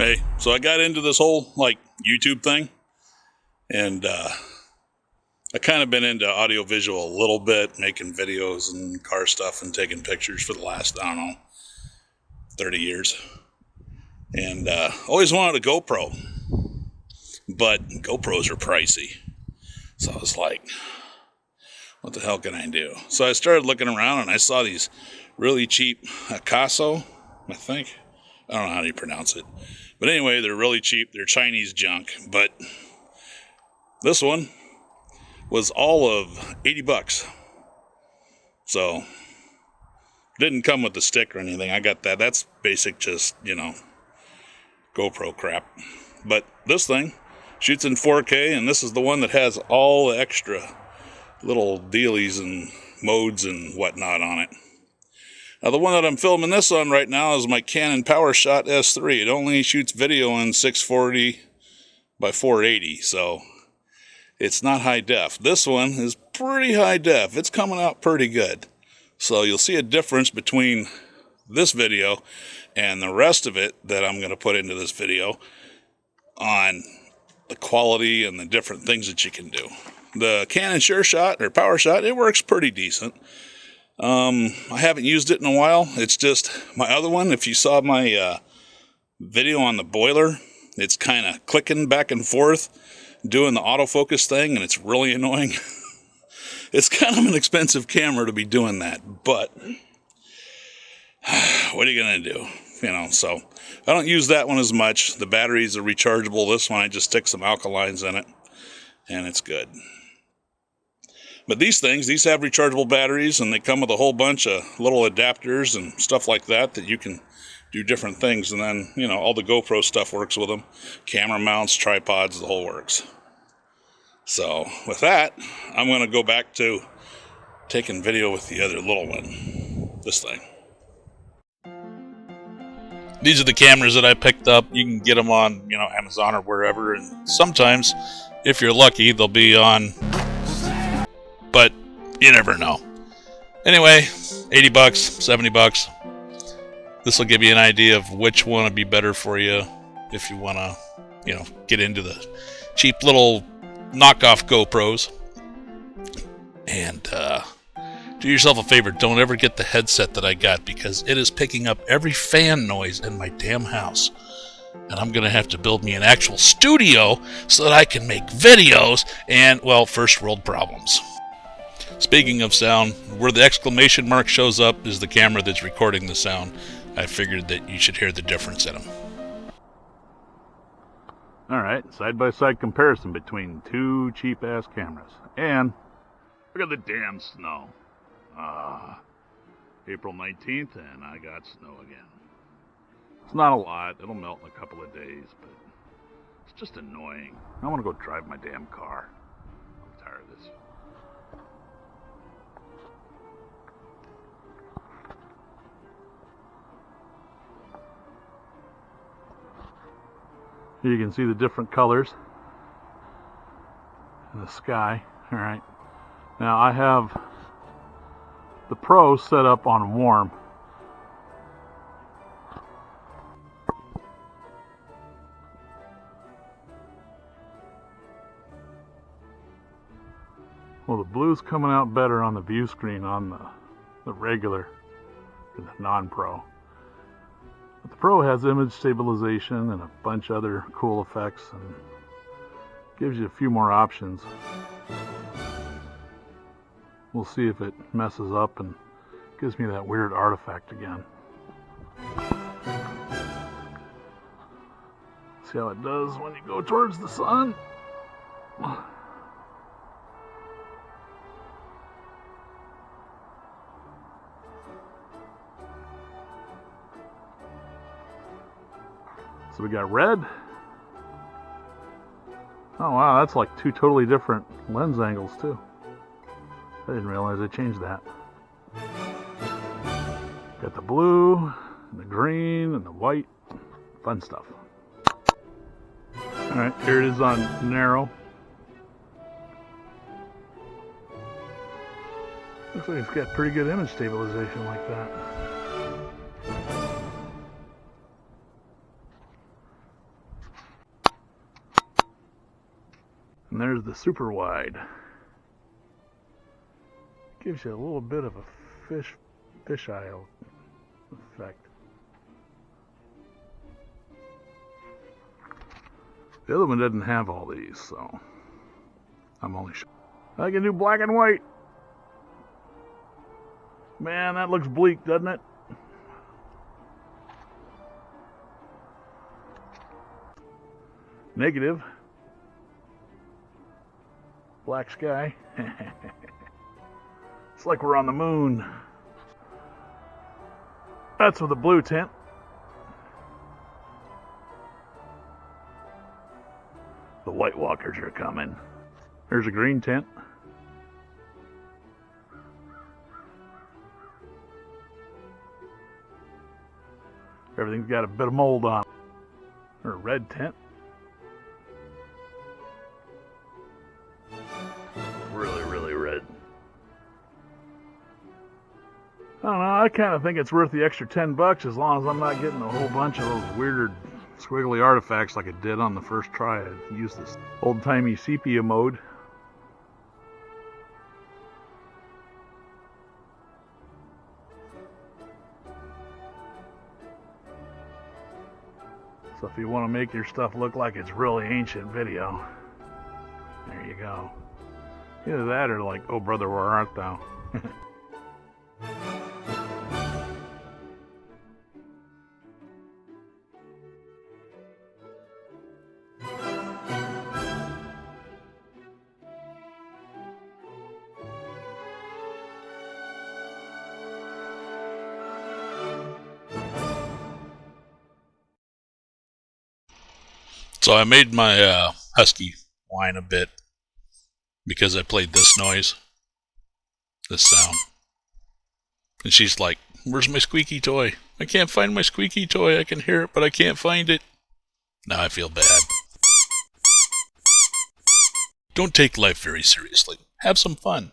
Hey, so I got into this whole, like, YouTube thing, and I kind of been into audiovisual a little bit, making videos and car stuff and taking pictures for the last, I don't know, 30 years. And always wanted a GoPro, but GoPros are pricey. So I was like, what the hell can I do? So I started looking around and I saw these really cheap Akaso, I think. I don't know how you pronounce it. But anyway, they're really cheap. They're Chinese junk. But this one was all of 80 bucks. So, didn't come with the stick or anything. I got that. That's basic, just, GoPro crap. But this thing shoots in 4K, and this is the one that has all the extra little dealies and modes and whatnot on it. Now, the one that I'm filming this on right now is my Canon PowerShot S3. It only shoots video in 640 by 480, so it's not high def. This one is pretty high def. It's coming out pretty good. So you'll see a difference between this video and the rest of it that I'm going to put into this video on the quality and the different things that you can do. The Canon SureShot or PowerShot, it works pretty decent. I haven't used it in a while. It's just my other one. If you saw my video on the boiler, it's kind of clicking back and forth, doing the autofocus thing, and it's really annoying. It's kind of an expensive camera to be doing that, but what are you going to do? So I don't use that one as much. The batteries are rechargeable. This one, I just stick some alkalines in it, and it's good. But these have rechargeable batteries, and they come with a whole bunch of little adapters and stuff like that you can do different things. And then, all the GoPro stuff works with them. Camera mounts, tripods, the whole works. So with that, I'm going to go back to taking video with the other little one. This thing. These are the cameras that I picked up. You can get them on, Amazon or wherever. And sometimes, if you're lucky, they'll be on... But you never know. Anyway, 80 bucks, 70 bucks. This will give you an idea of which one would be better for you if you want to, get into the cheap little knockoff GoPros. And do yourself a favor, don't ever get the headset that I got, because it is picking up every fan noise in my damn house. And I'm going to have to build me an actual studio so that I can make videos and, well, first world problems. Speaking of sound, where the exclamation mark shows up is the camera that's recording the sound. I figured that you should hear the difference in them. Alright, side-by-side comparison between two cheap-ass cameras. And look at the damn snow. April 19th, and I got snow again. It's not a lot. It'll melt in a couple of days, but it's just annoying. I want to go drive my damn car. I'm tired of this. Here you can see the different colors in the sky. Alright. Now I have the Pro set up on warm. Well, the blue's coming out better on the view screen on the regular than the non-Pro. But the Pro has image stabilization and a bunch of other cool effects and gives you a few more options. We'll see if it messes up and gives me that weird artifact again. See how it does when you go towards the sun? So we got red. Oh wow, that's like two totally different lens angles too. I didn't realize I changed that. Got the blue, and the green, and the white. Fun stuff. Alright, here it is on narrow. Looks like it's got pretty good image stabilization like that. And there's the super wide. Gives you a little bit of a fisheye effect. The other one doesn't have all these, so I'm only sure. I can do black and white. Man, that looks bleak, doesn't it? Negative. Black sky. It's like we're on the moon. That's with a blue tint. The White Walkers are coming. There's a green tint. Everything's got a bit of mold on it. Or a red tint. Really red. I don't know, I kind of think it's worth the extra $10 as long as I'm not getting a whole bunch of those weird squiggly artifacts like it did on the first try. I used this old-timey sepia mode. So if you want to make your stuff look like it's really ancient video, there you go. Either that or like, oh brother, where art thou? So I made my husky whine a bit because I played this noise, this sound. And she's like, where's my squeaky toy? I can't find my squeaky toy. I can hear it, but I can't find it. Now I feel bad. Don't take life very seriously. Have some fun.